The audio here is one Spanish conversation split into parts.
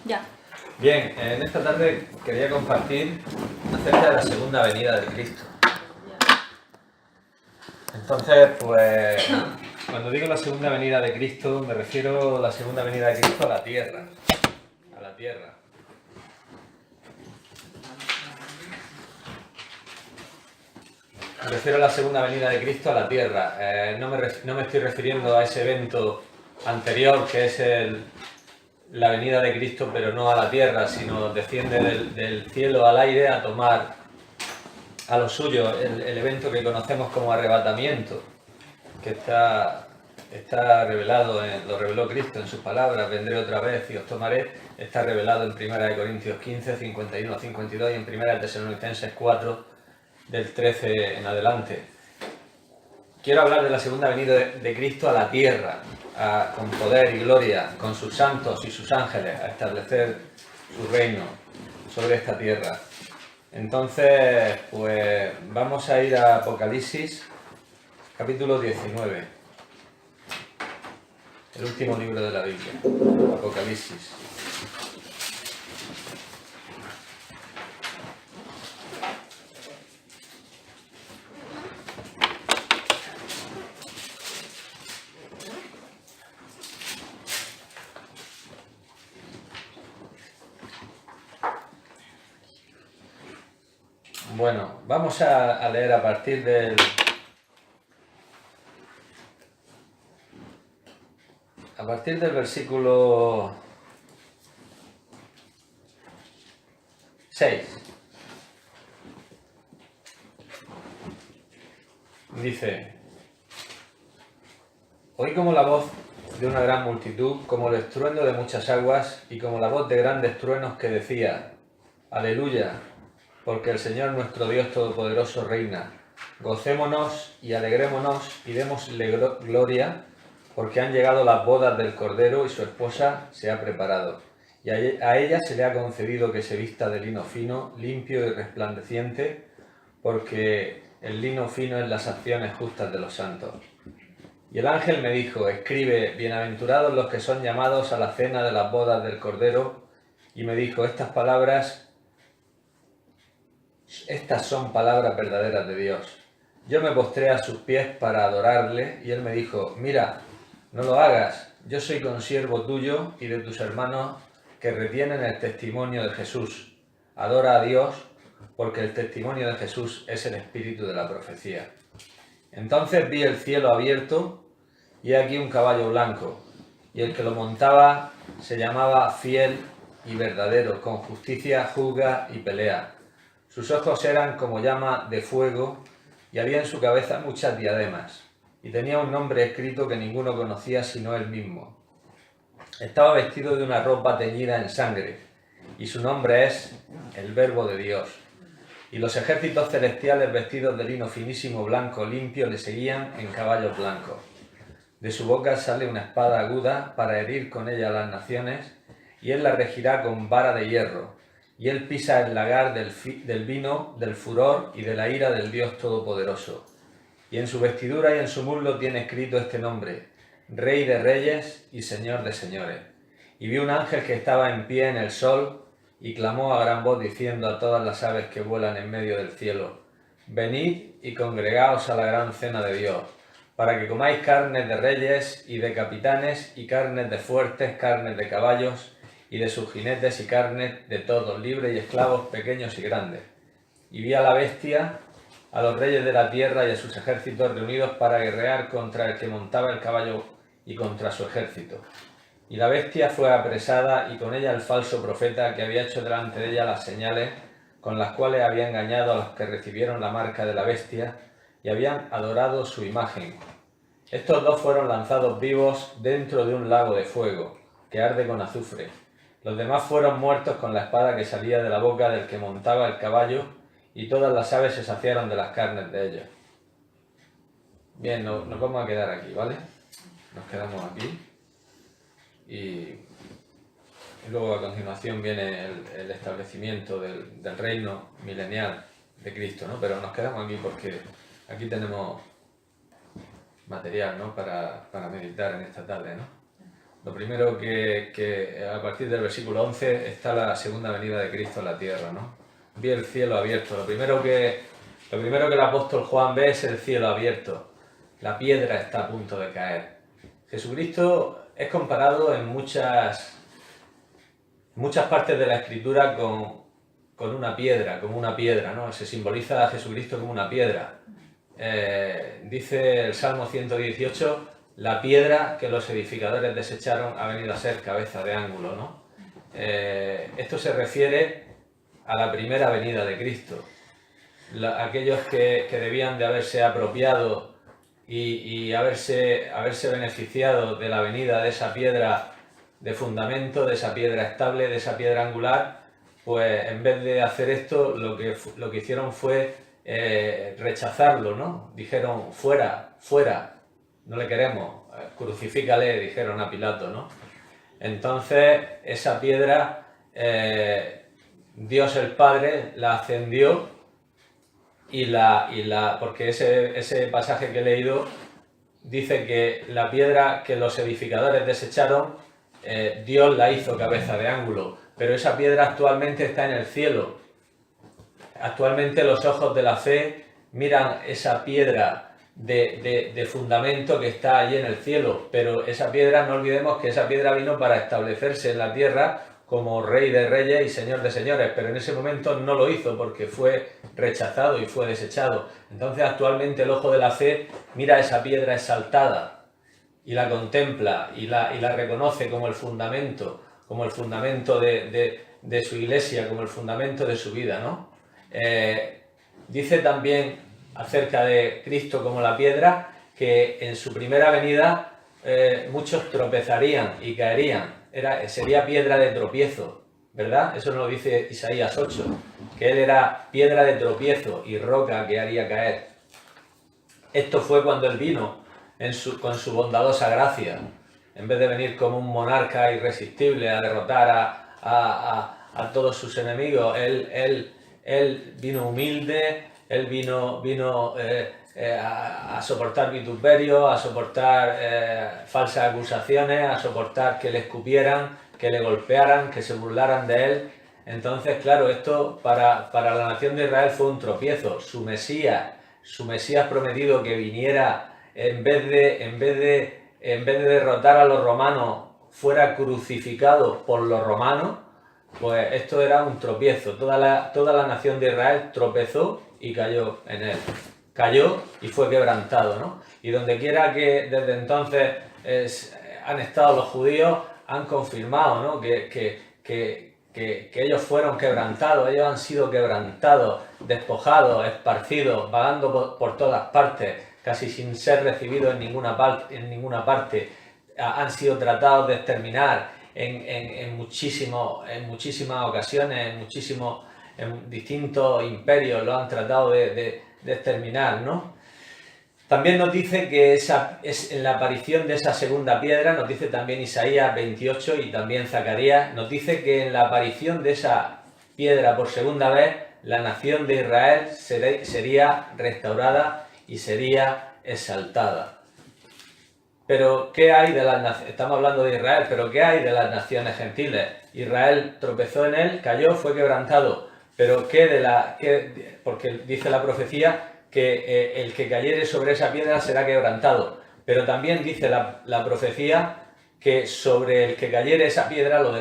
Ya. Bien, en esta tarde quería compartir acerca de la segunda venida de Cristo. Entonces, pues, cuando digo la segunda venida de Cristo, me refiero a la segunda venida de Cristo a la tierra. A la tierra. Me refiero a la segunda venida de Cristo a la tierra. No me estoy refiriendo a ese evento anterior, que es la venida de Cristo, pero no a la tierra, sino desciende del cielo al aire a tomar a lo suyo, el evento que conocemos como arrebatamiento, que está revelado, lo reveló Cristo en sus palabras: vendré otra vez y os tomaré. Está revelado en 1 Corintios 15, 51 a 52 y en 1 Tesalonicenses 4, del 13 en adelante. Quiero hablar de la segunda venida de Cristo a la tierra, con poder y gloria, con sus santos y sus ángeles, a establecer su reino sobre esta tierra. Entonces, pues vamos a ir a Apocalipsis, capítulo 19. El último libro de la Biblia, Apocalipsis. Bueno, vamos a leer a partir del versículo 6. Dice: oí como la voz de una gran multitud, como el estruendo de muchas aguas, y como la voz de grandes truenos que decía: Aleluya, porque el Señor nuestro Dios Todopoderoso reina. Gocémonos y alegrémonos y démosle gloria, porque han llegado las bodas del Cordero y su esposa se ha preparado. Y a ella se le ha concedido que se vista de lino fino, limpio y resplandeciente, porque el lino fino es las acciones justas de los santos. Y el ángel me dijo: escribe, bienaventurados los que son llamados a la cena de las bodas del Cordero. Y me dijo: estas son palabras verdaderas de Dios. Yo me postré a sus pies para adorarle, y él me dijo: mira, no lo hagas, yo soy consiervo tuyo y de tus hermanos que retienen el testimonio de Jesús. Adora a Dios, porque el testimonio de Jesús es el espíritu de la profecía. Entonces vi el cielo abierto, y he aquí un caballo blanco, y el que lo montaba se llamaba Fiel y Verdadero, con justicia juzga y pelea. Sus ojos eran como llama de fuego, y había en su cabeza muchas diademas, y tenía un nombre escrito que ninguno conocía sino él mismo. Estaba vestido de una ropa teñida en sangre, y su nombre es el Verbo de Dios. Y los ejércitos celestiales vestidos de lino finísimo, blanco, limpio, le seguían en caballos blancos. De su boca sale una espada aguda para herir con ella a las naciones, y él la regirá con vara de hierro. Y él pisa el lagar del vino, del furor y de la ira del Dios Todopoderoso. Y en su vestidura y en su muslo tiene escrito este nombre: Rey de Reyes y Señor de Señores. Y vi un ángel que estaba en pie en el sol, y clamó a gran voz diciendo a todas las aves que vuelan en medio del cielo: venid y congregaos a la gran cena de Dios, para que comáis carnes de reyes y de capitanes, y carnes de fuertes, carnes de caballos y de sus jinetes, y carnes de todos, libres y esclavos, pequeños y grandes. Y vi a la bestia, a los reyes de la tierra y a sus ejércitos reunidos para guerrear contra el que montaba el caballo y contra su ejército. Y la bestia fue apresada, y con ella el falso profeta, que había hecho delante de ella las señales con las cuales había engañado a los que recibieron la marca de la bestia y habían adorado su imagen. Estos dos fueron lanzados vivos dentro de un lago de fuego, que arde con azufre. Los demás fueron muertos con la espada que salía de la boca del que montaba el caballo, y todas las aves se saciaron de las carnes de ellos. Bien, nos vamos a quedar aquí, ¿vale? Nos quedamos aquí. Y luego a continuación viene el establecimiento del reino milenial de Cristo, ¿no? Pero nos quedamos aquí porque aquí tenemos material, ¿no? para meditar en esta tarde, ¿no? Lo primero que a partir del versículo 11 está la segunda venida de Cristo a la tierra, ¿no? Vi el cielo abierto. Lo primero que el apóstol Juan ve es el cielo abierto. La piedra está a punto de caer. Jesucristo es comparado en muchas partes de la Escritura con una piedra, como una piedra, ¿no? Se simboliza a Jesucristo como una piedra. Dice el Salmo 118, la piedra que los edificadores desecharon ha venido a ser cabeza de ángulo, ¿no? Esto se refiere a la primera venida de Cristo. Aquellos que debían de haberse apropiado y haberse beneficiado de la venida de esa piedra de fundamento, de esa piedra estable, de esa piedra angular, pues en vez de hacer esto, lo que hicieron fue rechazarlo, ¿no? Dijeron, fuera, fuera, no le queremos, crucifícale, dijeron a Pilato, ¿no? Entonces, esa piedra, Dios el Padre la ascendió porque ese pasaje que he leído dice que la piedra que los edificadores desecharon, Dios la hizo cabeza de ángulo, pero esa piedra actualmente está en el cielo. Actualmente los ojos de la fe miran esa piedra de fundamento que está allí en el cielo, pero esa piedra, no olvidemos que esa piedra vino para establecerse en la tierra como Rey de Reyes y Señor de Señores, pero en ese momento no lo hizo porque fue rechazado y fue desechado. Entonces actualmente el ojo de la fe mira esa piedra exaltada y la contempla y la reconoce como el fundamento de su iglesia, como el fundamento de su vida, ¿no? Dice también acerca de Cristo como la piedra que en su primera venida muchos tropezarían y caerían. Sería piedra de tropiezo, ¿verdad? Eso nos lo dice Isaías 8, que él era piedra de tropiezo y roca que haría caer. Esto fue cuando él vino con su bondadosa gracia. En vez de venir como un monarca irresistible a derrotar a todos sus enemigos, él vino humilde, él vino a soportar vituperios, a soportar falsas acusaciones, a soportar que le escupieran, que le golpearan, que se burlaran de él. Entonces, claro, esto para la nación de Israel fue un tropiezo. Su Mesías prometido que viniera, en vez de derrotar a los romanos, fuera crucificado por los romanos, pues esto era un tropiezo. Toda la nación de Israel tropezó y cayó en él. Cayó y fue quebrantado, ¿no? Y donde quiera que desde entonces han estado los judíos, han confirmado, ¿no? que ellos fueron quebrantados, ellos han sido quebrantados, despojados, esparcidos, vagando por todas partes, casi sin ser recibidos en ninguna parte. Han sido tratados de exterminar en muchísimas ocasiones, en distintos imperios lo han tratado de exterminar, ¿no? También nos dice que en la aparición de esa segunda piedra, nos dice también Isaías 28 y también Zacarías, nos dice que en la aparición de esa piedra por segunda vez, la nación de Israel sería restaurada y sería exaltada. Pero ¿qué hay de las naciones? Estamos hablando de Israel, pero ¿qué hay de las naciones gentiles? Israel tropezó en él, cayó, fue quebrantado. Pero porque dice la profecía que el que cayere sobre esa piedra será quebrantado. Pero también dice la profecía que sobre el que cayere esa piedra lo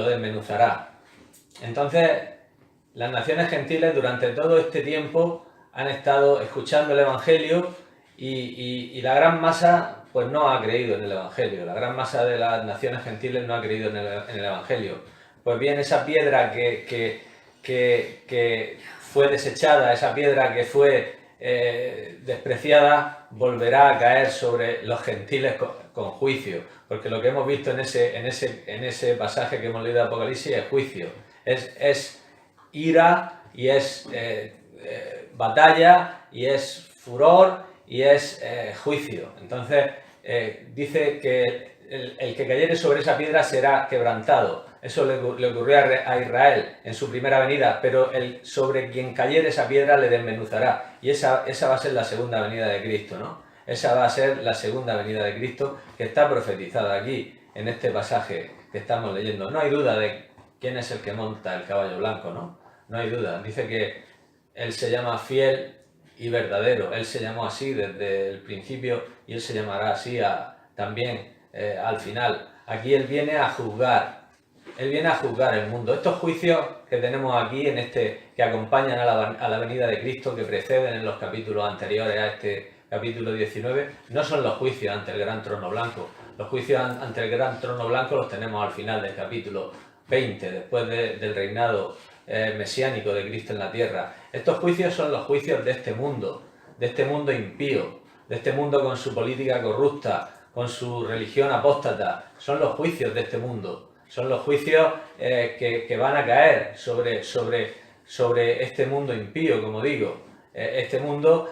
desmenuzará. Entonces, las naciones gentiles durante todo este tiempo han estado escuchando el Evangelio y la gran masa pues no ha creído en el Evangelio. La gran masa de las naciones gentiles no ha creído en el Evangelio. Pues bien, esa piedra que fue desechada, esa piedra que fue despreciada, volverá a caer sobre los gentiles con juicio, porque lo que hemos visto en ese pasaje que hemos leído de Apocalipsis es juicio, es ira y es batalla y es furor y es juicio. Entonces dice que el que cayere sobre esa piedra será quebrantado. Eso le ocurrió a Israel en su primera venida, pero sobre quien cayere esa piedra le desmenuzará. Y esa va a ser la segunda venida de Cristo, ¿no? Esa va a ser la segunda venida de Cristo que está profetizada aquí. en este pasaje que estamos leyendo. No hay duda de quién es el que monta el caballo blanco, ¿no? No hay duda. Dice que Él se llama fiel y verdadero. Él se llamó así desde el principio y Él se llamará así también al final. Aquí Él viene a juzgar. Él viene a juzgar el mundo. Estos juicios que tenemos aquí, que acompañan a la venida de Cristo, que preceden en los capítulos anteriores a este capítulo 19, no son los juicios ante el gran trono blanco. Los juicios ante el gran trono blanco los tenemos al final del capítulo 20, después del reinado mesiánico de Cristo en la tierra. Estos juicios son los juicios de este mundo impío, de este mundo con su política corrupta, con su religión apóstata. Son los juicios de este mundo. Son los juicios que van a caer sobre este mundo impío, como digo. Este mundo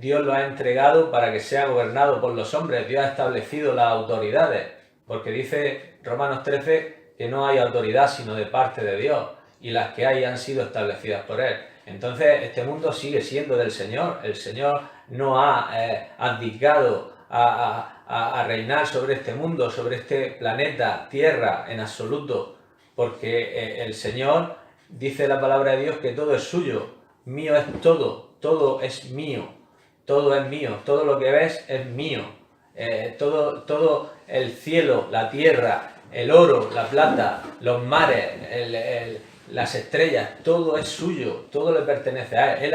Dios lo ha entregado para que sea gobernado por los hombres. Dios ha establecido las autoridades, porque dice Romanos 13 que no hay autoridad sino de parte de Dios, y las que hay han sido establecidas por Él. Entonces este mundo sigue siendo del Señor. El Señor no ha abdicado a reinar sobre este mundo, sobre este planeta, tierra, en absoluto, porque el Señor, dice la palabra de Dios, que todo es suyo, mío es todo, todo es mío, todo es mío, todo lo que ves es mío, todo el cielo, la tierra, el oro, la plata, los mares, las estrellas, todo es suyo, todo le pertenece a Él.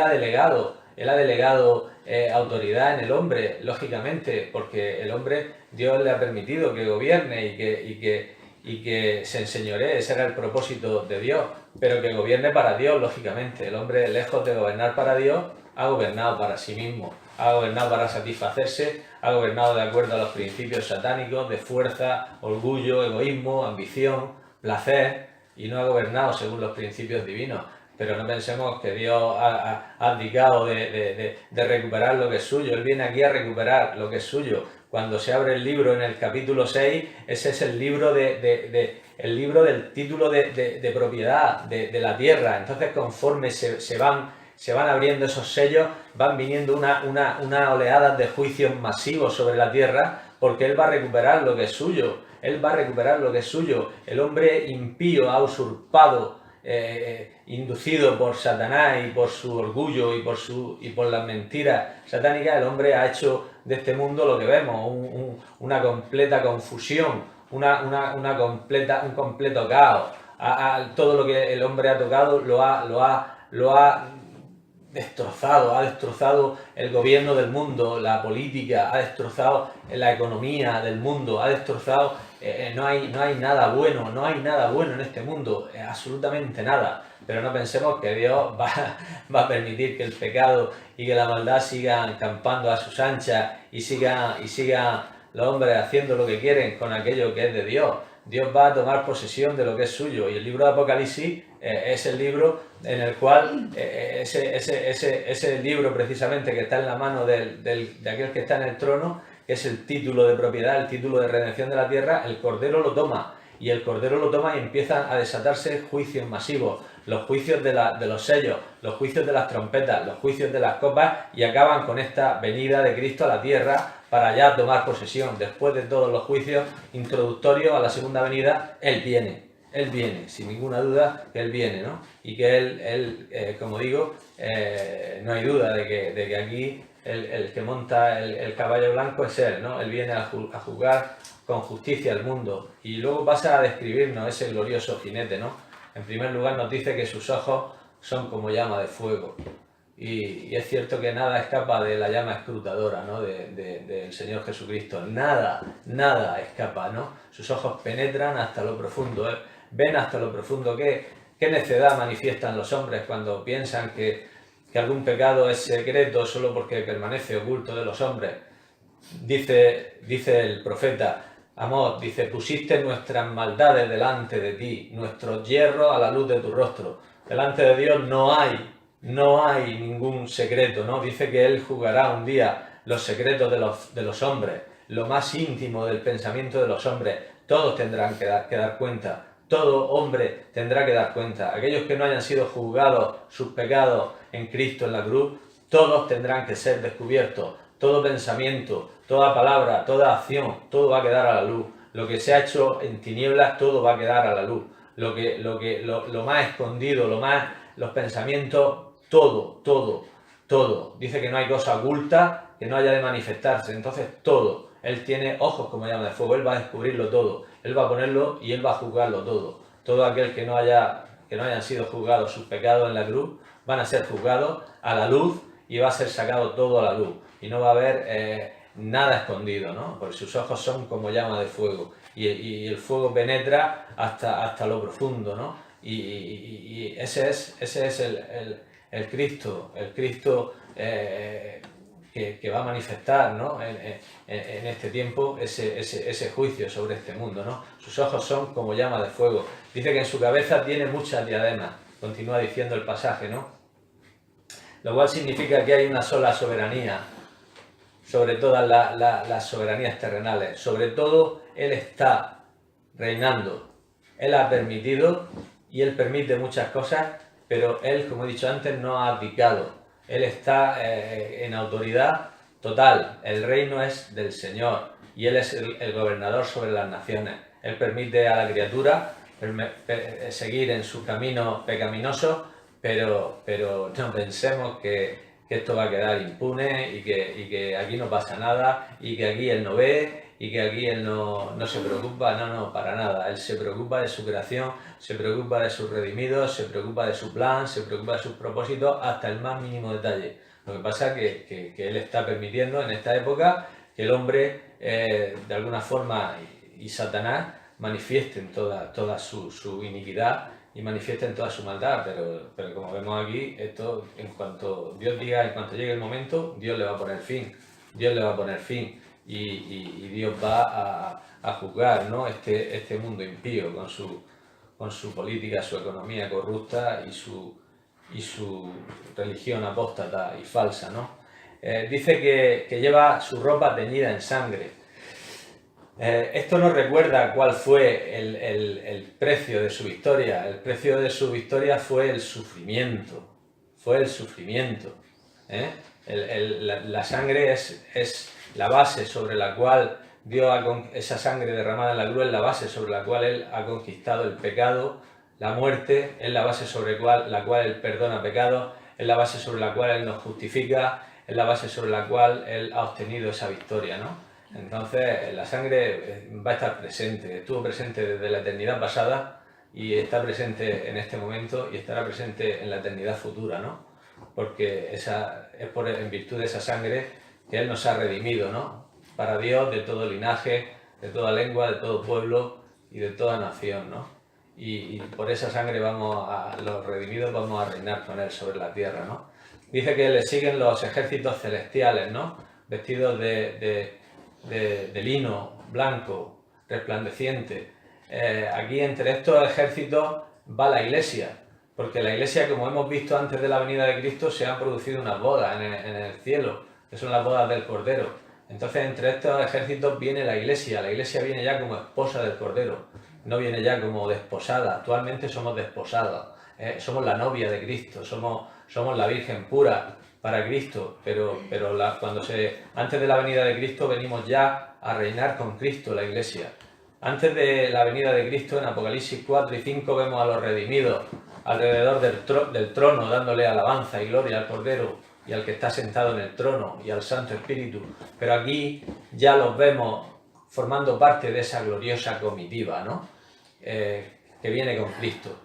Él ha delegado autoridad en el hombre, lógicamente, porque el hombre, Dios le ha permitido que gobierne y que se enseñoree. Ese era el propósito de Dios, pero que gobierne para Dios, lógicamente. El hombre, lejos de gobernar para Dios, ha gobernado para sí mismo, ha gobernado para satisfacerse, ha gobernado de acuerdo a los principios satánicos de fuerza, orgullo, egoísmo, ambición, placer, y no ha gobernado según los principios divinos. Pero no pensemos que Dios ha abdicado de recuperar lo que es suyo. Él viene aquí a recuperar lo que es suyo. Cuando se abre el libro en el capítulo 6, ese es el libro del título de propiedad de la tierra. Entonces, conforme se van abriendo esos sellos, van viniendo una oleada de juicios masivos sobre la tierra, porque Él va a recuperar lo que es suyo. Él va a recuperar lo que es suyo. El hombre impío ha usurpado, inducido por Satanás y por su orgullo y por las mentiras satánicas. El hombre ha hecho de este mundo lo que vemos, una completa confusión, un completo caos. Todo lo que el hombre ha tocado lo ha destrozado, ha destrozado el gobierno del mundo, la política, ha destrozado la economía del mundo, ha destrozado, no hay nada bueno, no hay nada bueno en este mundo, absolutamente nada. Pero no pensemos que Dios va a permitir que el pecado y que la maldad sigan campando a sus anchas y sigan los hombres haciendo lo que quieren con aquello que es de Dios. Dios va a tomar posesión de lo que es suyo, y el libro de Apocalipsis es el libro en el cual ese libro precisamente que está en la mano de aquel que está en el trono, que es el título de propiedad, el título de redención de la tierra, el Cordero lo toma, y empiezan a desatarse juicios masivos, los juicios de los sellos, los juicios de las trompetas, los juicios de las copas, y acaban con esta venida de Cristo a la tierra para ya tomar posesión. Después de todos los juicios introductorios a la segunda venida, Él viene, sin ninguna duda que Él viene, ¿no? Y que Él como digo, no hay duda de que aquí el que monta el caballo blanco es Él, ¿no? Él viene a juzgar con justicia al mundo. Y luego pasa a describirnos ese glorioso jinete, ¿no? En primer lugar nos dice que sus ojos son como llama de fuego. Y es cierto que nada escapa de la llama escrutadora, ¿no? del Señor Jesucristo. Nada escapa, ¿no? Sus ojos penetran hasta lo profundo, ven hasta lo profundo. ¿Qué necedad manifiestan los hombres cuando piensan que algún pecado es secreto solo porque permanece oculto de los hombres? Dice el profeta Amós, dice: pusiste nuestras maldades delante de ti, nuestros hierros a la luz de tu rostro. Delante de Dios no hay ningún secreto, ¿no? Dice que Él juzgará un día los secretos de los hombres, lo más íntimo del pensamiento de los hombres. Todos tendrán que dar cuenta, todo hombre tendrá que dar cuenta. Aquellos que no hayan sido juzgados sus pecados en Cristo en la cruz, todos tendrán que ser descubiertos. Todo pensamiento, toda palabra, toda acción, todo va a quedar a la luz. Lo que se ha hecho en tinieblas, todo va a quedar a la luz. Lo más escondido, los pensamientos, todo. Dice que no hay cosa oculta que no haya de manifestarse. Entonces, todo. Él tiene ojos como llama de fuego. Él va a descubrirlo todo. Él va a ponerlo y él va a juzgarlo todo. Todo aquel que no hayan sido juzgados sus pecados en la cruz, van a ser juzgados a la luz y va a ser sacado todo a la luz. Y no va a haber nada escondido, ¿no? Porque sus ojos son como llama de fuego. Y el fuego penetra hasta lo profundo, ¿no? Y ese es el Cristo, que va a manifestar, ¿no? en este tiempo ese juicio sobre este mundo, ¿no? Sus ojos son como llama de fuego. Dice que en su cabeza tiene muchas diademas, continúa diciendo el pasaje, ¿no? Lo cual significa que hay una sola soberanía sobre todas las soberanías terrenales. Sobre todo, Él está reinando. Él ha permitido y Él permite muchas cosas, pero Él, como he dicho antes, no ha abdicado. Él está en autoridad total. El reino es del Señor y Él es el gobernador sobre las naciones. Él permite a la criatura seguir en su camino pecaminoso, pero no pensemos que esto va a quedar impune y que aquí no pasa nada y que aquí Él no ve y que aquí Él no se preocupa. No, para nada. Él se preocupa de su creación, se preocupa de sus redimidos, se preocupa de su plan, se preocupa de sus propósitos hasta el más mínimo detalle. Lo que pasa es que Él está permitiendo en esta época que el hombre, de alguna forma, y Satanás, manifiesten toda su iniquidad y manifiesten toda su maldad, pero como vemos aquí, esto en cuanto Dios diga, en cuanto llegue el momento, Dios le va a poner fin, y Dios va a juzgar, ¿no? este mundo impío con su política, su economía corrupta y su religión apóstata y falsa, ¿no? Dice que lleva su ropa teñida en sangre. Esto nos recuerda cuál fue el precio de su victoria. El precio de su victoria fue el sufrimiento. La sangre es la base sobre la cual esa sangre derramada en la cruz es la base sobre la cual Él ha conquistado el pecado, la muerte, es la base sobre la cual Él perdona pecados, es la base sobre la cual Él nos justifica, es la base sobre la cual Él ha obtenido esa victoria, ¿no? Entonces la sangre va a estar presente, estuvo presente desde la eternidad pasada y está presente en este momento y estará presente en la eternidad futura, ¿no? Porque en virtud de esa sangre que Él nos ha redimido, ¿no? Para Dios, de todo linaje, de toda lengua, de todo pueblo y de toda nación, ¿no? Y por esa sangre los redimidos vamos a reinar con Él sobre la tierra, ¿no? Dice que le siguen los ejércitos celestiales, ¿no? Vestidos de lino blanco, resplandeciente. Aquí entre estos ejércitos va la Iglesia, porque la Iglesia, como hemos visto antes de la venida de Cristo, se han producido unas bodas en el cielo, que son las bodas del Cordero. Entonces entre estos ejércitos viene la Iglesia viene ya como esposa del Cordero, no viene ya como desposada. Actualmente somos desposados, somos la novia de Cristo, somos la Virgen pura para Cristo, pero antes de la venida de Cristo venimos ya a reinar con Cristo, la Iglesia. Antes de la venida de Cristo, en Apocalipsis 4 y 5 vemos a los redimidos alrededor del trono, dándole alabanza y gloria al Cordero y al que está sentado en el trono y al Santo Espíritu. Pero aquí ya los vemos formando parte de esa gloriosa comitiva, ¿no? Que viene con Cristo.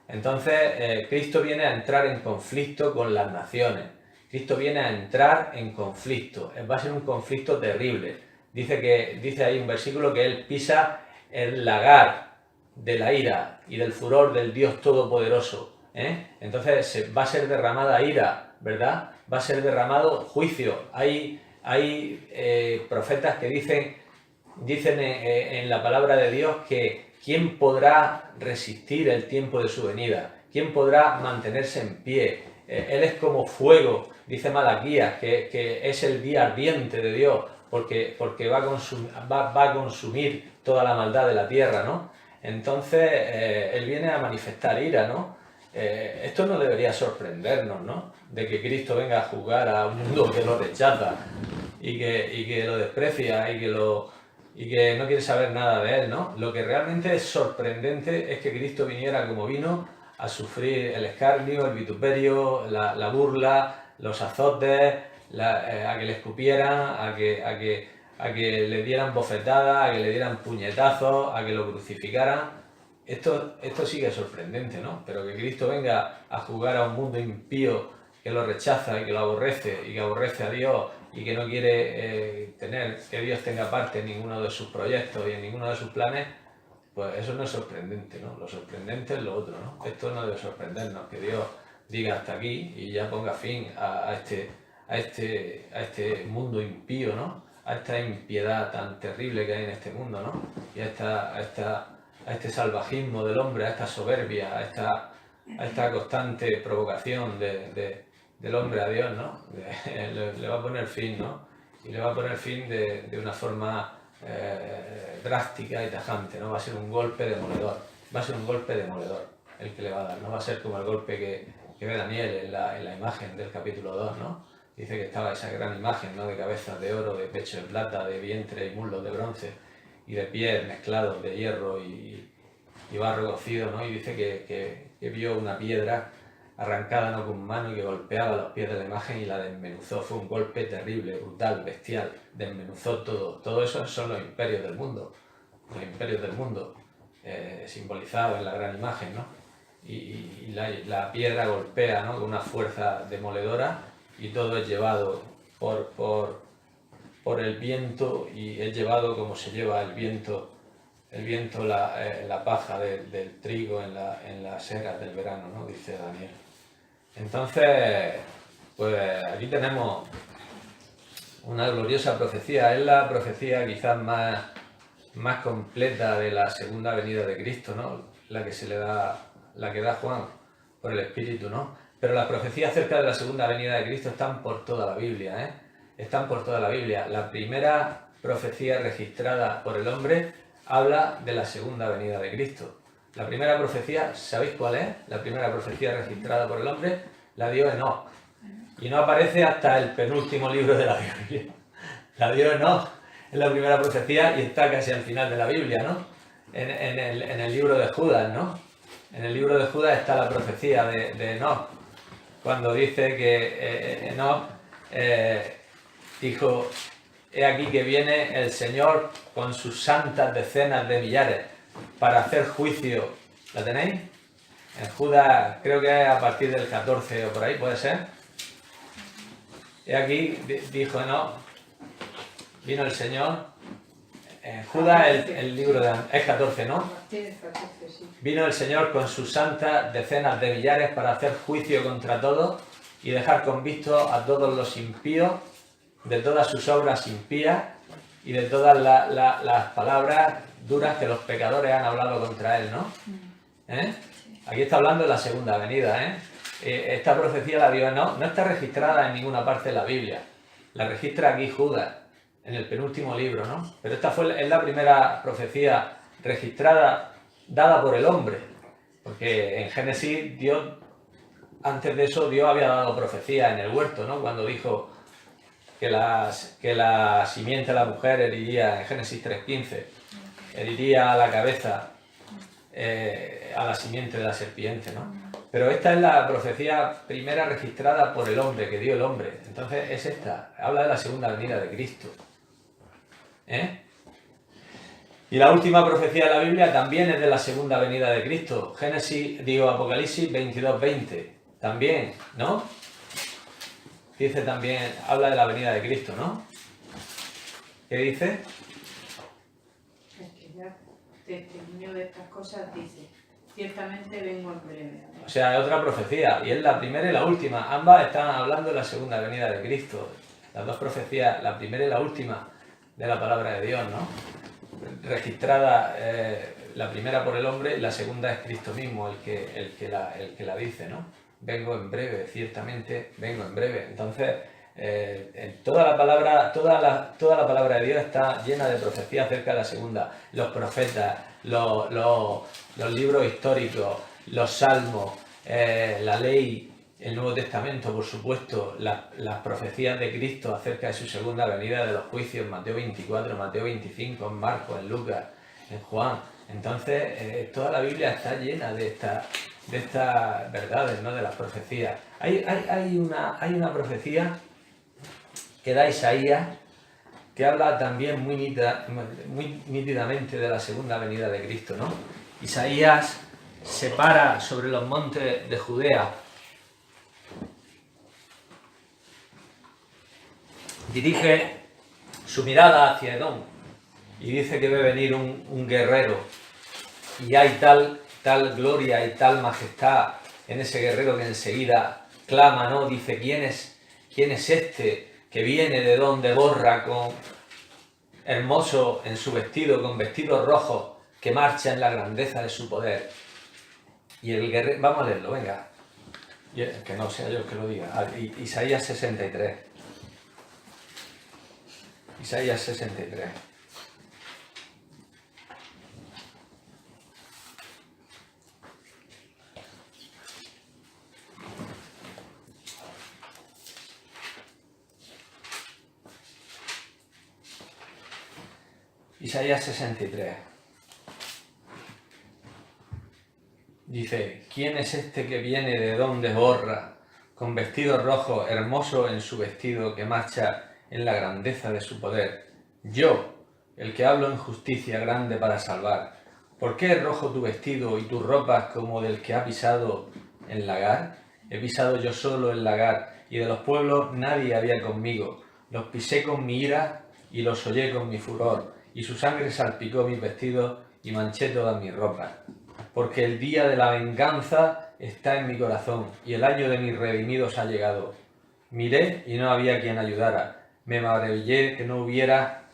Entonces, Cristo viene a entrar en conflicto con las naciones. Cristo viene a entrar en conflicto. Va a ser un conflicto terrible. Dice ahí un versículo que Él pisa el lagar de la ira y del furor del Dios Todopoderoso. Entonces va a ser derramada ira, ¿verdad? Va a ser derramado juicio. Hay profetas que dicen en la palabra de Dios que ¿quién podrá resistir el tiempo de su venida? ¿Quién podrá mantenerse en pie? Él es como fuego, dice Malaquías, que es el día ardiente de Dios, porque va a consumir toda la maldad de la tierra, ¿no? Entonces, Él viene a manifestar ira, ¿no? Esto no debería sorprendernos, ¿no? De que Cristo venga a juzgar a un mundo que lo rechaza y que lo desprecia y y que no quiere saber nada de él, ¿no? Lo que realmente es sorprendente es que Cristo viniera como vino a sufrir el escarnio, el vituperio, la burla, los azotes, a que le escupieran, a que le dieran bofetadas, a que le dieran puñetazos, a que lo crucificaran. Esto sí que es sorprendente, ¿no? Pero que Cristo venga a jugar a un mundo impío que lo rechaza y que lo aborrece y que aborrece a Dios y que no quiere que Dios tenga parte en ninguno de sus proyectos y en ninguno de sus planes, pues eso no es sorprendente, ¿no? Lo sorprendente es lo otro, ¿no? Esto no debe sorprendernos, que Dios diga hasta aquí y ya ponga fin a este mundo impío, ¿no? A esta impiedad tan terrible que hay en este mundo, ¿no? Y a este salvajismo del hombre, a esta soberbia, a esta constante provocación del hombre a Dios, ¿no? Le va a poner fin, ¿no? Y le va a poner fin de una forma drástica y tajante, ¿no? Va a ser un golpe demoledor, va a ser un golpe demoledor el que le va a dar, no va a ser como el golpe que ve Daniel en la imagen del capítulo 2, ¿no? Dice que estaba esa gran imagen, ¿no? De cabezas de oro, de pecho de plata, de vientre y muslos de bronce y de pies mezclados de hierro y barro cocido, ¿no? Y dice que vio una piedra arrancada, ¿no? Con mano y que golpeaba los pies de la imagen y la desmenuzó. Fue un golpe terrible, brutal, bestial, desmenuzó todo. Todo eso son los imperios del mundo, simbolizados en la gran imagen, ¿no? Y la piedra golpea, ¿no? Con una fuerza demoledora y todo es llevado por el viento y es llevado como se lleva el viento la paja del trigo en las eras del verano, ¿no? Dice Daniel. Entonces, pues aquí tenemos una gloriosa profecía. Es la profecía quizás más completa de la segunda venida de Cristo, ¿no? La que da Juan por el Espíritu, ¿no? Pero las profecías acerca de la segunda venida de Cristo están por toda la Biblia, ¿eh? Están por toda la Biblia. La primera profecía registrada por el hombre habla de la segunda venida de Cristo. La primera profecía, ¿sabéis cuál es? La primera profecía registrada por el hombre la dio Enoc. Y no aparece hasta el penúltimo libro de la Biblia. La dio Enoc en la primera profecía y está casi al final de la Biblia, ¿no? En el libro de Judas, ¿no? En el libro de Judas está la profecía de Enoc, cuando dice que Enoc dijo: he aquí que viene el Señor con sus santas decenas de millares para hacer juicio. ¿La tenéis? En Judas, creo que es a partir del 14 o por ahí, ¿puede ser? He aquí, dijo Enoc, vino el Señor. En Judas, el libro de... es 14, ¿no? Vino el Señor con sus santas decenas de millares para hacer juicio contra todos y dejar convictos a todos los impíos de todas sus obras impías y de todas las palabras duras que los pecadores han hablado contra él, ¿no? Aquí está hablando de la segunda venida, ¿eh? Esta profecía la dio Enoc, no está registrada en ninguna parte de la Biblia, la registra aquí Judas, en el penúltimo libro, ¿no? Pero esta es la primera profecía registrada, dada por el hombre, porque en Génesis Dios, antes de eso, Dios había dado profecía en el huerto, ¿no? Cuando dijo que la simiente de la mujer heriría, en Génesis 3:15, heriría a la cabeza a la simiente de la serpiente, ¿no? Pero esta es la profecía primera registrada por el hombre, que dio el hombre. Entonces es esta, habla de la segunda venida de Cristo. Y la última profecía de la Biblia también es de la segunda venida de Cristo. Apocalipsis 22:20, también, ¿no? Dice también, habla de la venida de Cristo, ¿no? ¿Qué dice? Es que ya testimonio de estas cosas dice: ciertamente vengo en breve. O sea, es otra profecía, y es la primera y la última. Ambas están hablando de la segunda venida de Cristo. Las dos profecías, la primera y la última de la palabra de Dios, ¿no? Registrada, la primera por el hombre y la segunda es Cristo mismo el que la dice, ¿no? Vengo en breve, ciertamente vengo en breve. Entonces, toda la palabra de Dios está llena de profecías acerca de la segunda. Los profetas, los libros históricos, los salmos, la ley, el Nuevo Testamento, por supuesto, las profecías de Cristo acerca de su segunda venida, de los juicios, Mateo 24, Mateo 25, en Marcos, en Lucas, en Juan. Entonces, toda la Biblia está llena de estas verdades, ¿no? De las profecías. Hay una profecía que da Isaías, que habla también muy nítidamente de la segunda venida de Cristo, ¿no? Isaías se para sobre los montes de Judea, dirige su mirada hacia Edom y dice que ve venir un guerrero, y hay tal gloria y tal majestad en ese guerrero que enseguida clama, ¿no? Dice, ¿quién es este que viene de donde borra, con hermoso en su vestido, con vestidos rojos, que marcha en la grandeza de su poder? Y el guerrero, vamos a leerlo, venga, que no sea yo el que lo diga. Isaías 63. Isaías 63. Isaías 63. Dice, ¿quién es este que viene de donde borra, con vestidos rojos, hermoso en su vestido, que marcha en la grandeza de su poder? Yo, el que hablo en justicia grande para salvar. ¿Por qué es rojo tu vestido y tus ropas como del que ha pisado el lagar? He pisado yo solo el lagar, y de los pueblos nadie había conmigo. Los pisé con mi ira y los hollé con mi furor, y su sangre salpicó mis vestidos y manché todas mis ropas. Porque el día de la venganza está en mi corazón, y el año de mis redimidos ha llegado. Miré y no había quien ayudara. Me maravillé que no hubiera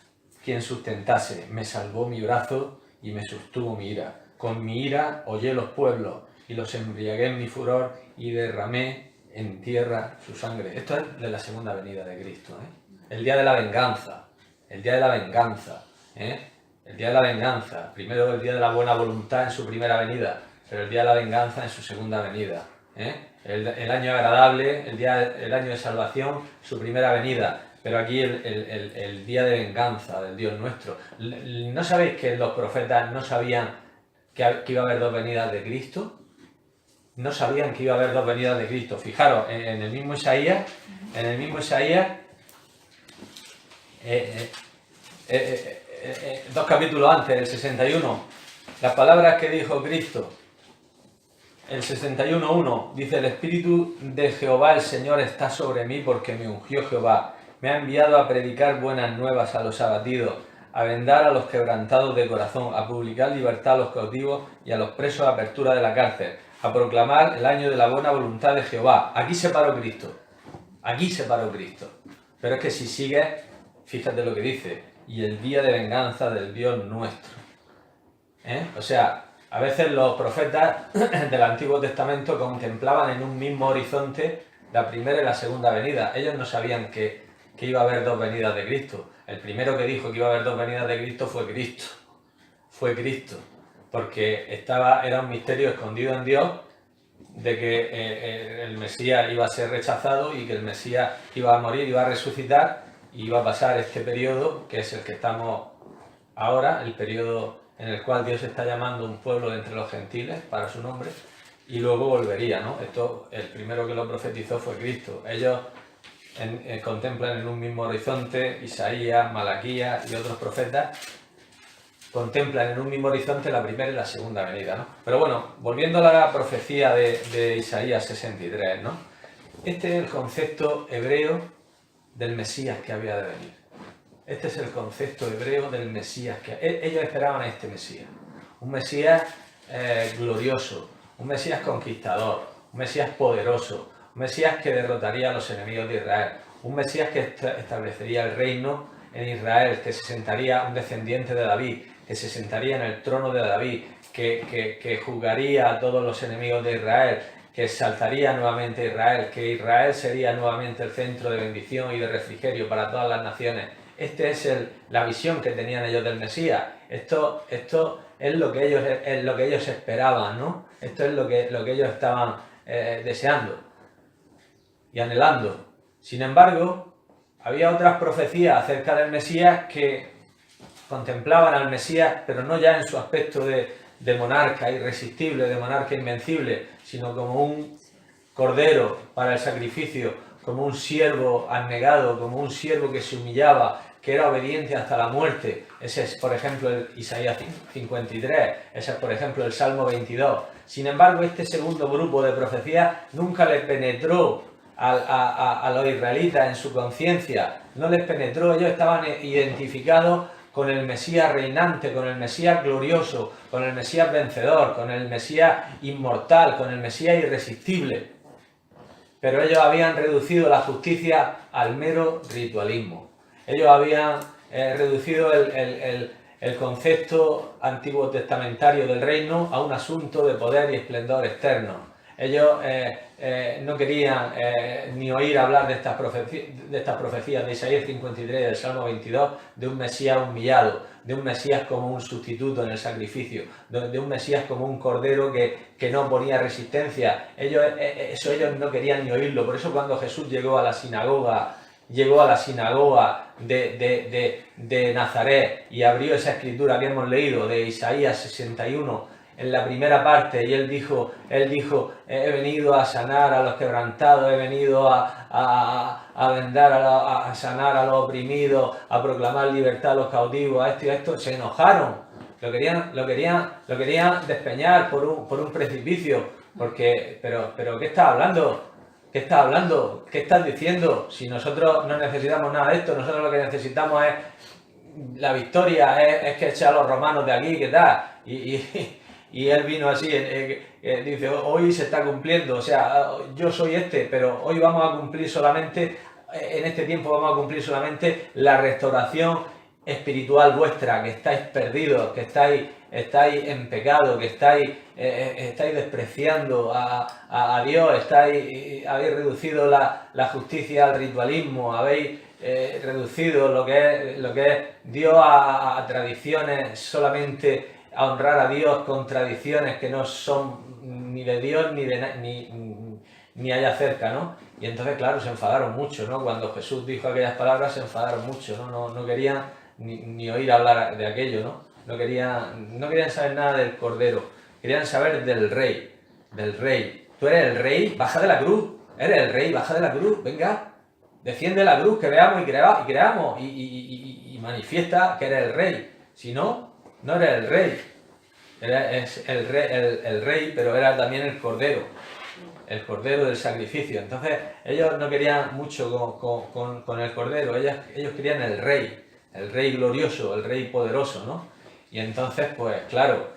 quien sustentase. Me salvó mi brazo y me sostuvo mi ira. Con mi ira hollé los pueblos y los embriagué en mi furor y derramé en tierra su sangre. Esto es de la segunda venida de Cristo, ¿eh? El día de la venganza. El día de la venganza, ¿eh? El día de la venganza. Primero el día de la buena voluntad en su primera venida, pero el día de la venganza en su segunda venida, ¿eh? El año agradable, el año de salvación, su primera venida. Pero aquí el día de venganza del Dios nuestro. ¿No sabéis que los profetas no sabían que iba a haber dos venidas de Cristo? No sabían que iba a haber dos venidas de Cristo. Fijaros, en el mismo Isaías, dos capítulos antes, el 61, las palabras que dijo Cristo. El 61.1 dice, el Espíritu de Jehová el Señor está sobre mí porque me ungió Jehová. Me ha enviado a predicar buenas nuevas a los abatidos, a vendar a los quebrantados de corazón, a publicar libertad a los cautivos y a los presos apertura de la cárcel, a proclamar el año de la buena voluntad de Jehová. Aquí se paró Cristo. Aquí se paró Cristo. Pero es que si sigues, fíjate lo que dice, y el día de venganza del Dios nuestro. O sea, a veces los profetas del Antiguo Testamento contemplaban en un mismo horizonte la primera y la segunda venida. Ellos no sabían que iba a haber dos venidas de Cristo. El primero que dijo que iba a haber dos venidas de Cristo fue Cristo. Fue Cristo. Porque era un misterio escondido en Dios de que el Mesías iba a ser rechazado y que el Mesías iba a morir, iba a resucitar y iba a pasar este periodo, que es el que estamos ahora, el periodo en el cual Dios está llamando un pueblo de entre los gentiles para su nombre, y luego volvería, ¿no? Esto, el primero que lo profetizó fue Cristo. Ellos contemplan en un mismo horizonte, Isaías, Malaquías y otros profetas, contemplan en un mismo horizonte la primera y la segunda venida, ¿no? Pero bueno, volviendo a la profecía de Isaías 63, ¿no? Este es el concepto hebreo del Mesías que había de venir. Este es el concepto hebreo del Mesías que ellos esperaban a este Mesías. Un Mesías glorioso, un Mesías conquistador, un Mesías poderoso, un Mesías que derrotaría a los enemigos de Israel, un Mesías que establecería el reino en Israel, que se sentaría un descendiente de David, que se sentaría en el trono de David, que juzgaría a todos los enemigos de Israel, que exaltaría nuevamente a Israel, que Israel sería nuevamente el centro de bendición y de refrigerio para todas las naciones. Esta es la visión que tenían ellos del Mesías. Esto es lo que ellos esperaban, ¿no? Esto es lo que ellos estaban deseando. y anhelando. Sin embargo, había otras profecías acerca del Mesías que contemplaban al Mesías, pero no ya en su aspecto de monarca irresistible, de monarca invencible, sino como un cordero para el sacrificio, como un siervo abnegado, como un siervo que se humillaba, que era obediente hasta la muerte. Ese es, por ejemplo, el Isaías 53, ese es, por ejemplo, el Salmo 22. Sin embargo, este segundo grupo de profecías nunca le penetró a los israelitas en su conciencia, no les penetró, ellos estaban identificados con el Mesías reinante, con el Mesías glorioso, con el Mesías vencedor, con el Mesías inmortal, con el Mesías irresistible. Pero ellos habían reducido la justicia al mero ritualismo. Ellos habían reducido el concepto antiguo testamentario del reino a un asunto de poder y esplendor externo. Ellos no querían ni oír hablar de estas profecías de Isaías 53 y del Salmo 22, de un Mesías humillado, de un Mesías como un sustituto en el sacrificio, de un Mesías como un cordero que no ponía resistencia. Ellos no querían ni oírlo. Por eso cuando Jesús llegó a la sinagoga de Nazaret y abrió esa escritura que hemos leído de Isaías 61 en la primera parte, y él dijo, he venido a sanar a los quebrantados, he venido a vendar, a sanar a los oprimidos, a proclamar libertad a los cautivos, a esto y a esto. Se enojaron, lo querían despeñar por un precipicio, pero ¿qué estás hablando? ¿Qué estás hablando? ¿Qué estás diciendo? Si nosotros no necesitamos nada de esto, nosotros lo que necesitamos es la victoria, es que eche a los romanos de aquí, ¿qué tal? Y él vino así, dice, hoy se está cumpliendo, o sea, yo soy pero hoy vamos a cumplir solamente, en este tiempo vamos a cumplir solamente la restauración espiritual vuestra, que estáis perdidos, que estáis en pecado, que estáis despreciando a Dios, habéis reducido la justicia al ritualismo, habéis reducido lo que es Dios a tradiciones solamente, a honrar a Dios con tradiciones que no son ni de Dios ni allá cerca, ¿no? Y entonces, claro, se enfadaron mucho, ¿no? Cuando Jesús dijo aquellas palabras, se enfadaron mucho, ¿no? No querían ni oír hablar de aquello, ¿no? No querían saber nada del Cordero, querían saber del Rey. Tú eres el Rey, baja de la cruz, eres el Rey, baja de la cruz, venga, desciende la cruz, que veamos y creamos y manifiesta que eres el Rey. Si no, no eres el Rey. Es el rey, pero era también el Cordero del sacrificio. Entonces ellos no querían mucho con el Cordero, ellos querían el Rey glorioso, el Rey poderoso, ¿no? Y entonces, pues claro,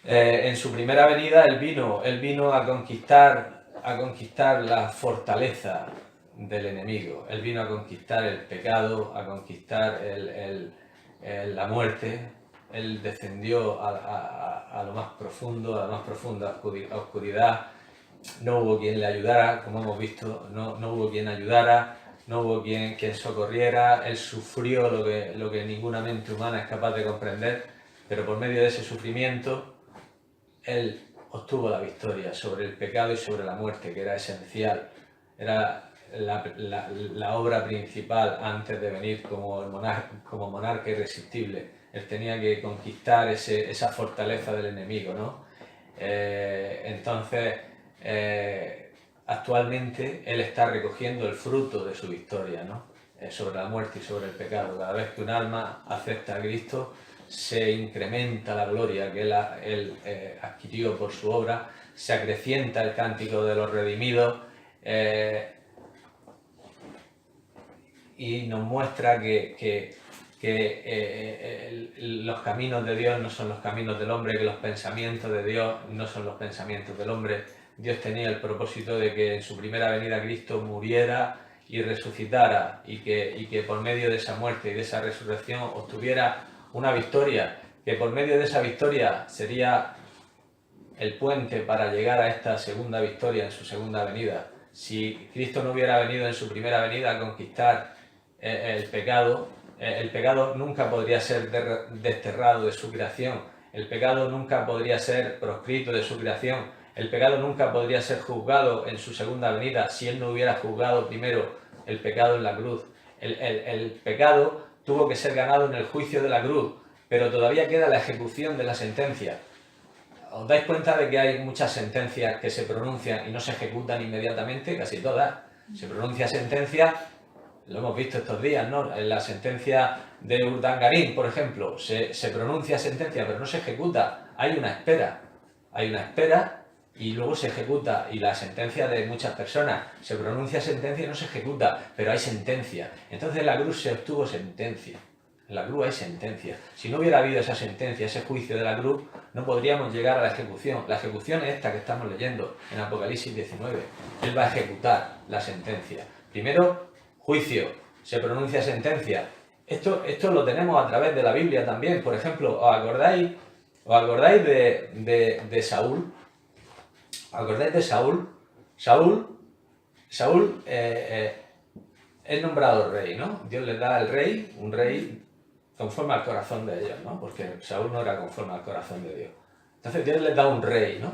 en su primera venida él vino a conquistar la fortaleza del enemigo. Él vino a conquistar el pecado, a conquistar la muerte. Él descendió a lo más profundo, a la más profunda oscuridad. No hubo quien le ayudara, como hemos visto, no hubo quien ayudara, no hubo quien socorriera. Él sufrió lo que ninguna mente humana es capaz de comprender, pero por medio de ese sufrimiento, él obtuvo la victoria sobre el pecado y sobre la muerte, que era esencial. Era la obra principal antes de venir como monarca irresistible. Él tenía que conquistar esa fortaleza del enemigo, ¿no? Entonces, actualmente él está recogiendo el fruto de su victoria, ¿no? Sobre la muerte y sobre el pecado. Cada vez que un alma acepta a Cristo, se incrementa la gloria que él adquirió por su obra, se acrecienta el cántico de los redimidos, y nos muestra que los caminos de Dios no son los caminos del hombre, que los pensamientos de Dios no son los pensamientos del hombre. Dios tenía el propósito de que en su primera venida Cristo muriera y resucitara, y que por medio de esa muerte y de esa resurrección obtuviera una victoria, que por medio de esa victoria sería el puente para llegar a esta segunda victoria en su segunda venida. Si Cristo no hubiera venido en su primera venida a conquistar el pecado nunca podría ser desterrado de su creación, el pecado nunca podría ser proscrito de su creación, El pecado nunca podría ser juzgado en su segunda venida si él no hubiera juzgado primero el pecado en la cruz. El pecado tuvo que ser ganado en el juicio de la cruz, pero todavía queda la ejecución de la sentencia. ¿Os dais cuenta de que hay muchas sentencias que se pronuncian y no se ejecutan inmediatamente? Casi todas. Se pronuncia sentencia, lo hemos visto estos días, ¿no? En la sentencia de Urdangarín, por ejemplo, se pronuncia sentencia, pero no se ejecuta. Hay una espera y luego se ejecuta. Y la sentencia de muchas personas, se pronuncia sentencia y no se ejecuta, pero hay sentencia. Entonces en la cruz se obtuvo sentencia. En la cruz hay sentencia. Si no hubiera habido esa sentencia, ese juicio de la cruz, no podríamos llegar a la ejecución. La ejecución es esta que estamos leyendo en Apocalipsis 19. Él va a ejecutar la sentencia. Primero, juicio. Se pronuncia sentencia. Esto lo tenemos a través de la Biblia también. Por ejemplo, ¿os acordáis de Saúl? ¿Os acordáis de Saúl? Saúl es nombrado rey, ¿no? Dios le da al rey, un rey conforme al corazón de ellos, ¿no? Porque Saúl no era conforme al corazón de Dios. Entonces Dios les da un rey, ¿no?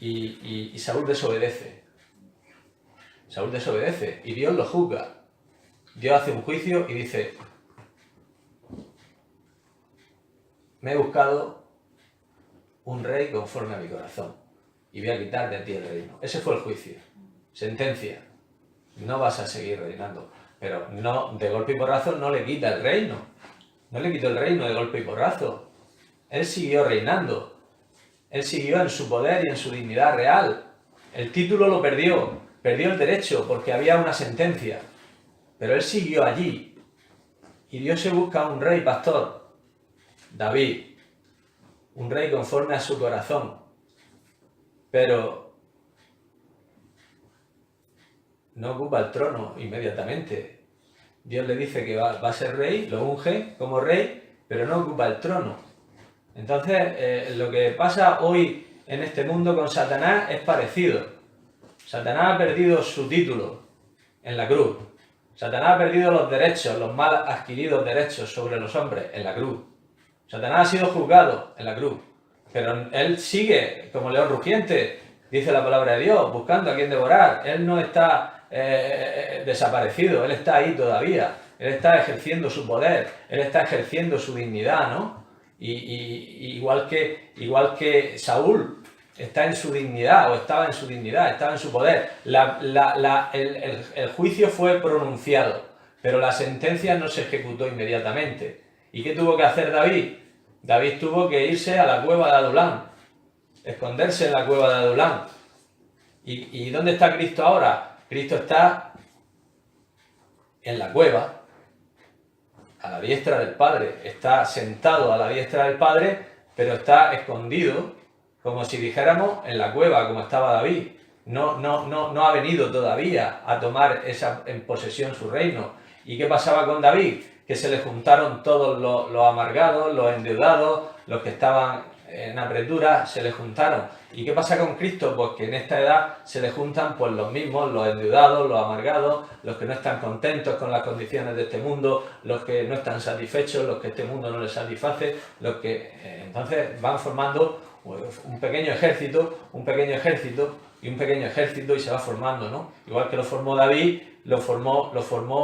Y Saúl desobedece. Saúl desobedece y Dios lo juzga. Dios hace un juicio y dice: me he buscado un rey conforme a mi corazón y voy a quitar de ti el reino. Ese fue el juicio. Sentencia. No vas a seguir reinando. Pero no, de golpe y porrazo no le quita el reino. No le quitó el reino de golpe y porrazo. Él siguió reinando. Él siguió en su poder y en su dignidad real. El título lo perdió. Perdió el derecho porque había una sentencia. Pero él siguió allí. Y Dios se busca un rey pastor. David. Un rey conforme a su corazón. Pero no ocupa el trono inmediatamente. Dios le dice que va a ser rey, lo unge como rey, pero no ocupa el trono. Entonces, lo que pasa hoy en este mundo con Satanás es parecido. Satanás ha perdido su título en la cruz. Satanás ha perdido los derechos, los mal adquiridos derechos sobre los hombres en la cruz. Satanás ha sido juzgado en la cruz. Pero él sigue como león rugiente, dice la palabra de Dios, buscando a quien devorar. Él no está desaparecido, él está ahí todavía, él está ejerciendo su poder, él está ejerciendo su dignidad, ¿no? Igual que Saúl está en su dignidad, o estaba en su dignidad, estaba en su poder. El juicio fue pronunciado, pero la sentencia no se ejecutó inmediatamente. ¿Y qué tuvo que hacer David? David tuvo que irse a la cueva de Adulán, esconderse en la cueva de Adulán. ¿Y dónde está Cristo ahora? Cristo está en la cueva, a la diestra del Padre. Está sentado a la diestra del Padre, pero está escondido, como si dijéramos, en la cueva, como estaba David. No ha venido todavía a tomar en posesión su reino. ¿Y qué pasaba con David? Que se le juntaron todos los amargados, los endeudados, los que estaban en apretura, se le juntaron. ¿Y qué pasa con Cristo? Pues que en esta edad se le juntan pues los mismos, los endeudados, los amargados, los que no están contentos con las condiciones de este mundo, los que no están satisfechos, los que este mundo no les satisface, los que entonces van formando un pequeño ejército y un pequeño ejército y se va formando, ¿no? Igual que lo formó David, lo forma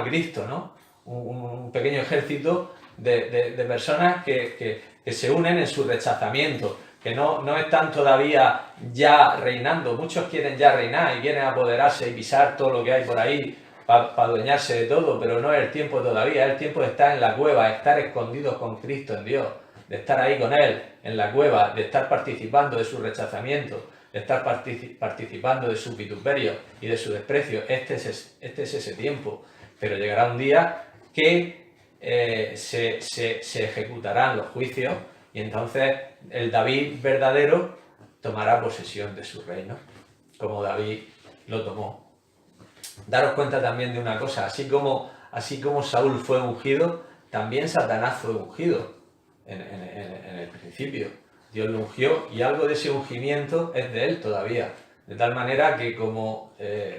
Cristo, ¿no? Un pequeño ejército de personas que se unen en su rechazamiento, que no están todavía ya reinando. Muchos quieren ya reinar y quieren apoderarse y pisar todo lo que hay por ahí para adueñarse de todo, pero no es el tiempo todavía, es el tiempo de estar en la cueva, de estar escondidos con Cristo en Dios, de estar ahí con Él en la cueva, de estar participando de su rechazamiento, de estar participando de su vituperio y de su desprecio. Este es ese tiempo, pero llegará un día que se ejecutarán los juicios y entonces el David verdadero tomará posesión de su reino, como David lo tomó. Daros cuenta también de una cosa, así como Saúl fue ungido, también Satanás fue ungido en el principio. Dios lo ungió y algo de ese ungimiento es de él todavía. De tal manera que como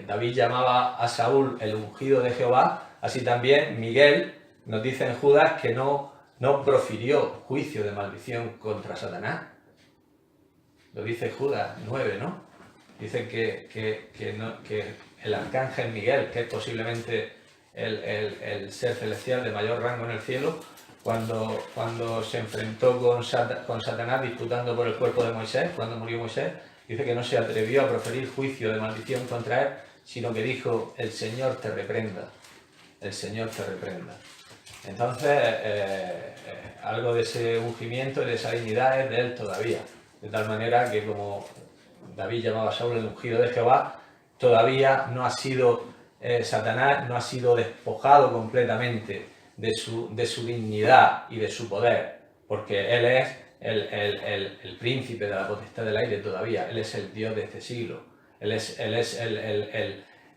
David llamaba a Saúl el ungido de Jehová, así también Miguel nos dice en Judas que no profirió juicio de maldición contra Satanás, lo dice Judas 9, ¿no? Dice que el arcángel Miguel, que es posiblemente el ser celestial de mayor rango en el cielo, cuando se enfrentó con Satanás disputando por el cuerpo de Moisés, cuando murió Moisés, dice que no se atrevió a proferir juicio de maldición contra él, sino que dijo: el Señor te reprenda, el Señor te reprenda. Entonces, algo de ese ungimiento y de esa dignidad es de él todavía. De tal manera que, como David llamaba a Saúl el ungido de Jehová, todavía no ha sido, Satanás no ha sido despojado completamente de su dignidad y de su poder, porque él es el príncipe de la potestad del aire todavía, él es el Dios de este siglo, él es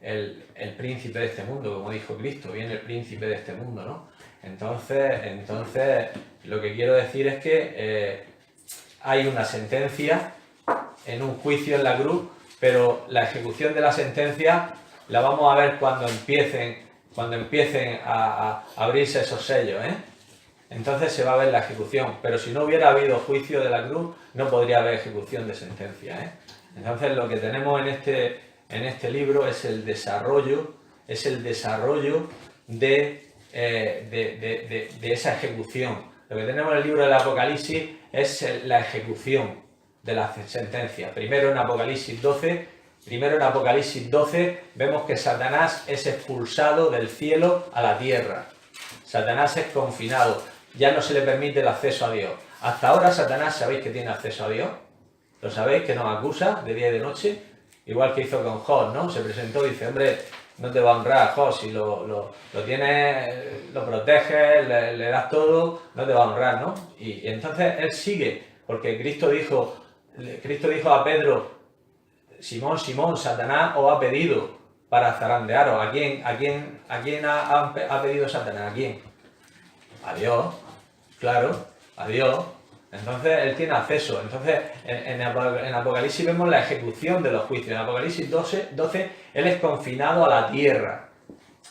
el príncipe de este mundo, como dijo Cristo, viene el príncipe de este mundo, ¿no? Entonces lo que quiero decir es que hay una sentencia en un juicio en la cruz, pero la ejecución de la sentencia la vamos a ver cuando empiecen a abrirse esos sellos, ¿eh? Entonces se va a ver la ejecución, pero si no hubiera habido juicio de la cruz, no podría haber ejecución de sentencia, ¿eh? Entonces lo que tenemos en este libro es el desarrollo de esa ejecución. Lo que tenemos en el libro del Apocalipsis es la ejecución de la sentencia. Primero en Apocalipsis 12 vemos que Satanás es expulsado del cielo a la tierra. Satanás es confinado, ya no se le permite el acceso a Dios. Hasta ahora Satanás, ¿sabéis que tiene acceso a Dios? ¿Lo sabéis? Que nos acusa de día y de noche, igual que hizo con Job, ¿no? Se presentó y dice: hombre, no te va a honrar, Job, si lo tienes, lo proteges, le das todo, no te va a honrar, ¿no? Y entonces él sigue, porque Cristo dijo a Pedro: Simón, Simón, Satanás os ha pedido para zarandearos. ¿A quién ha pedido Satanás? ¿A quién? A Dios, claro, a Dios. Entonces él tiene acceso. Entonces en Apocalipsis vemos la ejecución de los juicios. En Apocalipsis 12 él es confinado a la tierra.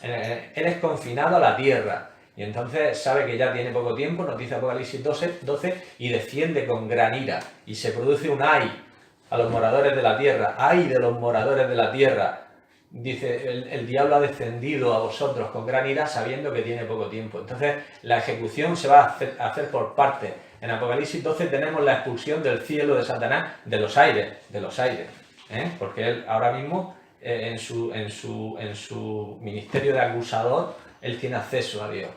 Él es confinado a la tierra. Y entonces sabe que ya tiene poco tiempo, nos dice Apocalipsis 12, y desciende con gran ira. Y se produce un ay a los moradores de la tierra. Ay de los moradores de la tierra. Dice, el diablo ha descendido a vosotros con gran ira sabiendo que tiene poco tiempo. Entonces la ejecución se va a hacer por partes. En Apocalipsis 12 tenemos la expulsión del cielo de Satanás de los aires, ¿eh? Porque él ahora mismo en su ministerio de acusador, él tiene acceso a Dios.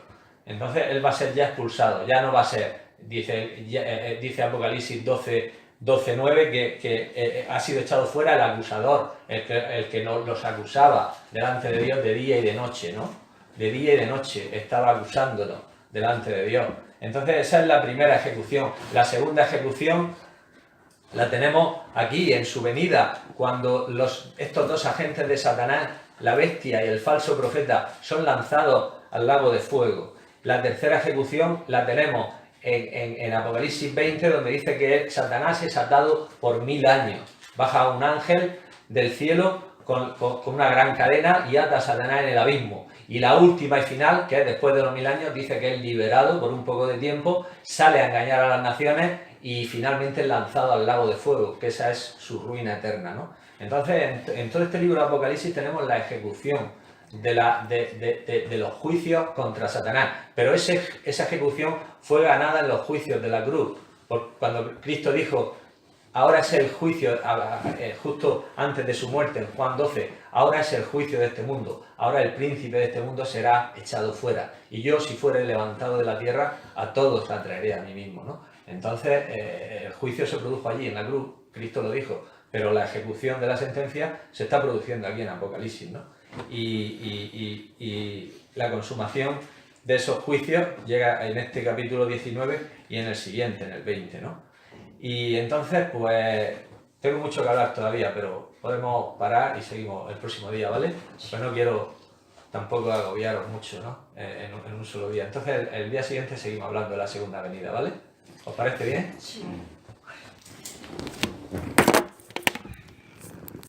Entonces él va a ser ya expulsado, ya no va a ser, dice Apocalipsis 12:9 que ha sido echado fuera el acusador, el que los acusaba delante de Dios de día y de noche, ¿no? De día y de noche estaba acusándonos delante de Dios. Entonces esa es la primera ejecución. La segunda ejecución la tenemos aquí en su venida, cuando estos dos agentes de Satanás, la bestia y el falso profeta, son lanzados al lago de fuego. La tercera ejecución la tenemos en Apocalipsis 20, donde dice que Satanás es atado por 1000 años. Baja un ángel del cielo con una gran cadena y ata a Satanás en el abismo. Y la última y final, que es después de los 1000 años, dice que es liberado por un poco de tiempo, sale a engañar a las naciones y finalmente es lanzado al lago de fuego, que esa es su ruina eterna, ¿no? Entonces, en todo este libro de Apocalipsis tenemos la ejecución de los juicios contra Satanás, pero esa ejecución fue ganada en los juicios de la cruz, cuando Cristo dijo: ahora es el juicio, justo antes de su muerte, en Juan 12, ahora es el juicio de este mundo, ahora el príncipe de este mundo será echado fuera, y yo, si fuere levantado de la tierra, a todos atraeré a mí mismo, ¿no? Entonces el juicio se produjo allí en la cruz, Cristo lo dijo, pero la ejecución de la sentencia se está produciendo aquí en Apocalipsis, ¿no? Y la consumación de esos juicios llega en este capítulo 19 y en el siguiente, en el 20, ¿no? Y entonces, pues, tengo mucho que hablar todavía, pero podemos parar y seguimos el próximo día, ¿vale? Pues no quiero tampoco agobiaros mucho, ¿no? En un solo día. Entonces, el día siguiente seguimos hablando de la segunda venida, ¿vale? ¿Os parece bien? Sí.